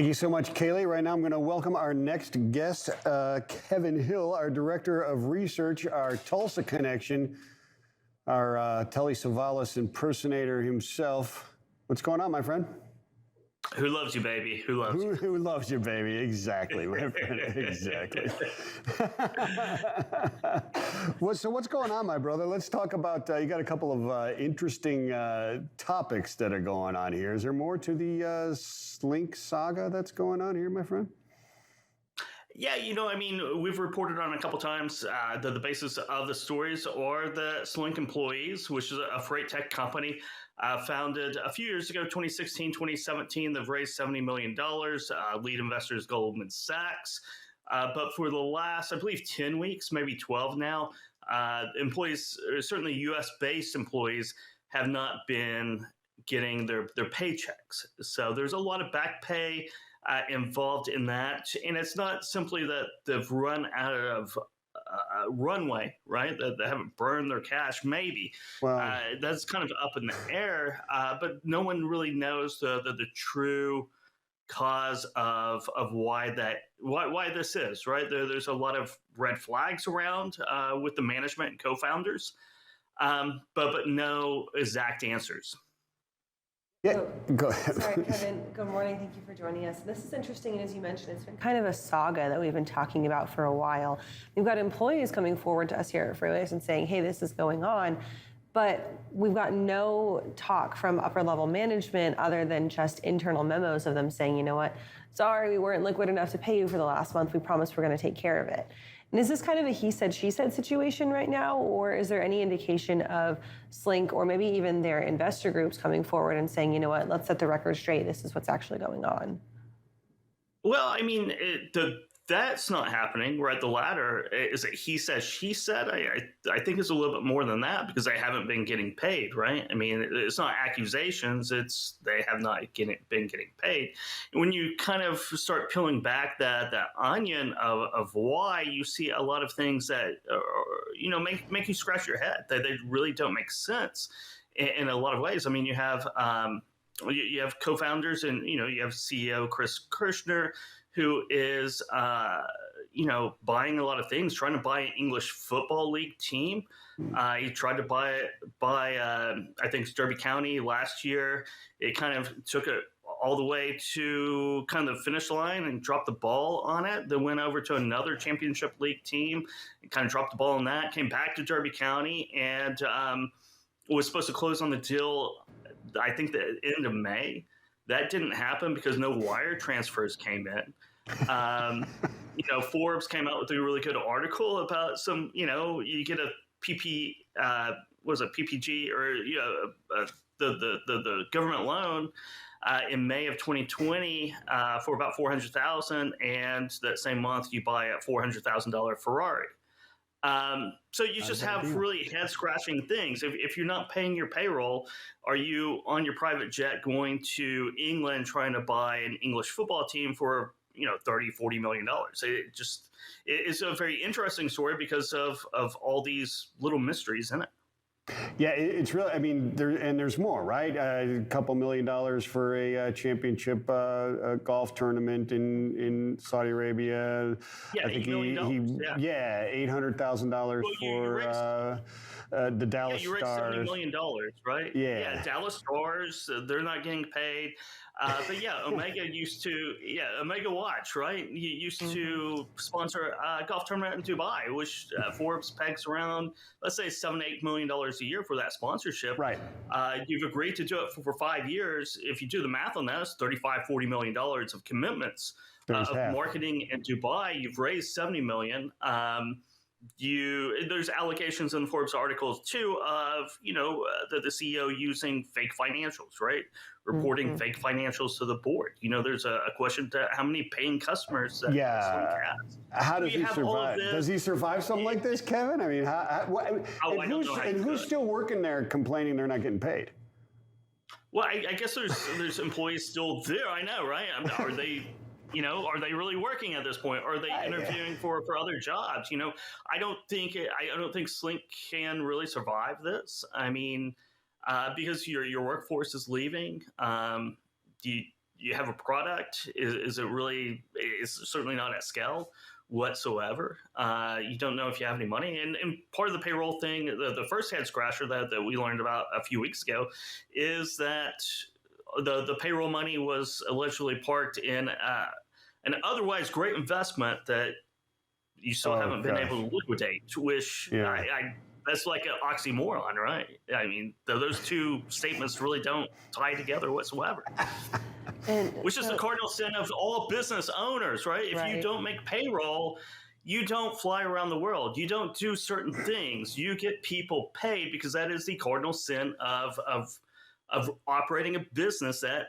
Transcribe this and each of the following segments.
Thank you so much, Kaylee. Right now, I'm going to welcome our next guest, Kevin Hill, our Director of Research, our Tulsa connection, our Telly Savalas impersonator himself. What's going on, my friend? Who loves you, baby? Who loves you? Who loves you, baby? Exactly, my friend. Exactly. So what's going on, my brother? Let's talk about, you got a couple of interesting topics that are going on here. Is there more to the Slync saga that's going on here, my friend? Yeah, we've reported on a couple times that the basis of the stories are the Slync employees, which is a freight tech company founded a few years ago, 2016, 2017. They've raised $70 million. Lead investor is Goldman Sachs. But for the last, I believe, 10 weeks, maybe 12 now, employees, certainly U.S.-based employees, have not been getting their paychecks. So there's a lot of back pay involved in that. And it's not simply that they've run out of runway, right? That they haven't burned their cash, maybe. Wow. That's kind of up in the air, but no one really knows the true cause of why this is, right? There's a lot of red flags around with the management and co-founders, but no exact answers. Yeah, go ahead. Sorry, Kevin. Good morning. Thank you for joining us. This is interesting, and as you mentioned, it's been kind of a saga that we've been talking about for a while. We've got employees coming forward to us here at Freeways and saying, hey, this is going on, but we've got no talk from upper-level management other than just internal memos of them saying, you know what, sorry, we weren't liquid enough to pay you for the last month. We promised we're going to take care of it. And is this kind of a he said, she said situation right now, or is there any indication of Slync or maybe even their investor groups coming forward and saying, you know what, let's set the record straight. This is what's actually going on? Well, I mean, that's not happening, right? The latter is that he said, she said. I think it's a little bit more than that because they haven't been getting paid, right? I mean, it's not accusations. It's they have not been getting paid. And when you kind of start peeling back that onion of why, you see a lot of things that, make you scratch your head. They really don't make sense in a lot of ways. I mean, you have co-founders and, you have CEO Chris Kirschner, who is, buying a lot of things, trying to buy an English Football League team. He tried to buy I think, Derby County last year. It kind of took it all the way to kind of the finish line and dropped the ball on it. Then went over to another championship league team and kind of dropped the ball on that, came back to Derby County and was supposed to close on the deal, I think, the end of May. That didn't happen because no wire transfers came in. Forbes came out with a really good article about some, you get a PPG or the government loan in May of 2020 for about $400,000, and that same month you buy a $400,000 Ferrari. So you just have really head-scratching things. If you're not paying your payroll, are you on your private jet going to England trying to buy an English football team for $30-40 million? It's a very interesting story because of all these little mysteries in it. Yeah, it's really, I mean, there's more, right? A couple $1 million for a championship golf tournament in Saudi Arabia. Yeah, I think $800,000 for the Dallas you raised Stars. $70 million, right? Yeah. Dallas Stars, they're not getting paid. But yeah, Omega Omega Watch, right? You used to sponsor a golf tournament in Dubai, which Forbes pegs around, let's say, $7-8 million a year for that sponsorship. Right. You've agreed to do it for 5 years. If you do the math on that, it's $35-40 million of commitments of marketing in Dubai. You've raised $70 million. There's allegations in the Forbes articles too of the CEO using fake financials, right? Reporting fake financials to the board. There's a question to how many paying customers that Slync has. How does he survive? Does he survive something like this, Kevin? I mean, who's still working there complaining they're not getting paid? Well, I guess there's employees still there. I know, right? Are they? Are they really working at this point? Are they interviewing for other jobs? I don't think Slync can really survive this. I mean, because your workforce is leaving. you have a product? Is it really? It's certainly not at scale whatsoever. You don't know if you have any money. And part of the payroll thing, the first head scratcher that we learned about a few weeks ago, is that the payroll money was allegedly parked in an otherwise great investment that you still haven't been able to liquidate, which that's like an oxymoron, right? I mean, those two statements really don't tie together whatsoever. Which is the cardinal sin of all business owners, right? If you don't make payroll, you don't fly around the world. You don't do certain things. You get people paid, because that is the cardinal sin of operating a business, that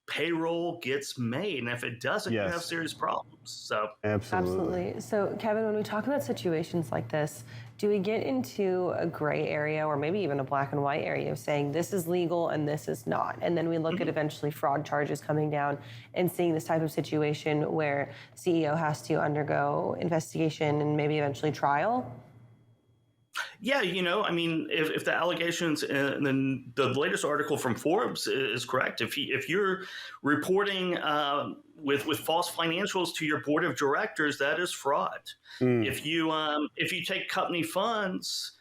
payroll gets made, and if it doesn't, you have serious problems. So absolutely. So Kevin, when we talk about situations like this, do we get into a gray area, or maybe even a black and white area, of saying this is legal and this is not, and then we look at eventually fraud charges coming down and seeing this type of situation where CEO has to undergo investigation and maybe eventually trial? Yeah, I mean, if the allegations in the latest article from Forbes is correct, if you're reporting with false financials to your board of directors, that is fraud. If you take company funds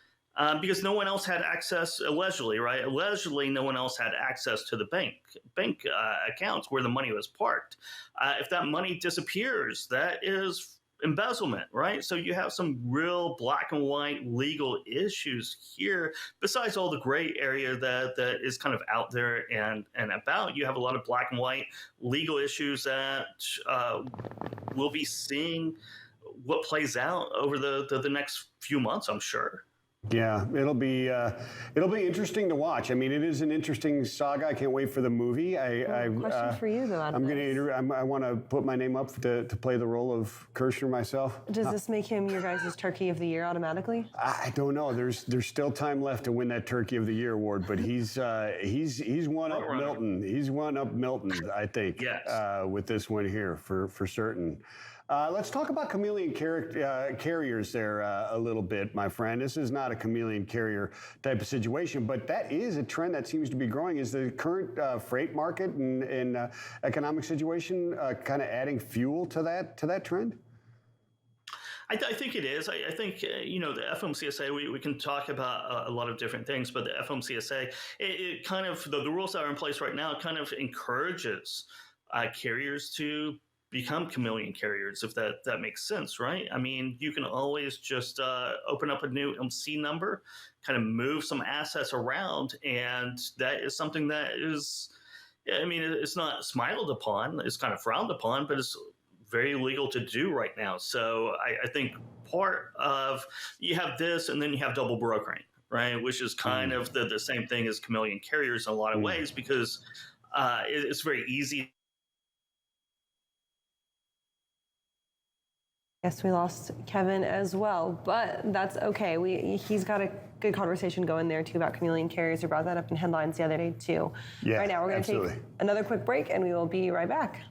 because no one else had access, allegedly, right? Allegedly, no one else had access to the bank accounts where the money was parked. If that money disappears, that is embezzlement, right? So you have some real black and white legal issues here. Besides all the gray area that is kind of out there and about, you have a lot of black and white legal issues that we'll be seeing what plays out over the next few months, I'm sure. Yeah, it'll be interesting to watch. I mean, it is an interesting saga. I can't wait for the movie. Question for you though. I want to put my name up to play the role of Kirshner myself. Does this make him your guys' Turkey of the Year automatically? I don't know. There's still time left to win that Turkey of the Year award, but he's one up Milton. He's one up Milton, I think. Yes. With this one here for certain. Let's talk about chameleon carriers there a little bit, my friend. This is not a chameleon carrier type of situation, but that is a trend that seems to be growing. Is the current freight market and economic situation kind of adding fuel to that trend? I think it is. I think, the FMCSA, we can talk about a lot of different things, but the FMCSA, it kind of, the rules that are in place right now kind of encourages carriers to become chameleon carriers, if that makes sense, right? I mean, you can always just open up a new MC number, kind of move some assets around, and that is something that is, I mean, it's not smiled upon, it's kind of frowned upon, but it's very legal to do right now. So I think part of, you have this, and then you have double brokering, right? Which is kind of the same thing as chameleon carriers in a lot of ways, because it's very easy. Yes, we lost Kevin as well, but that's okay. He's got a good conversation going there too about chameleon carriers. We brought that up in headlines the other day too. Yeah, right now we're going to take another quick break, and we will be right back.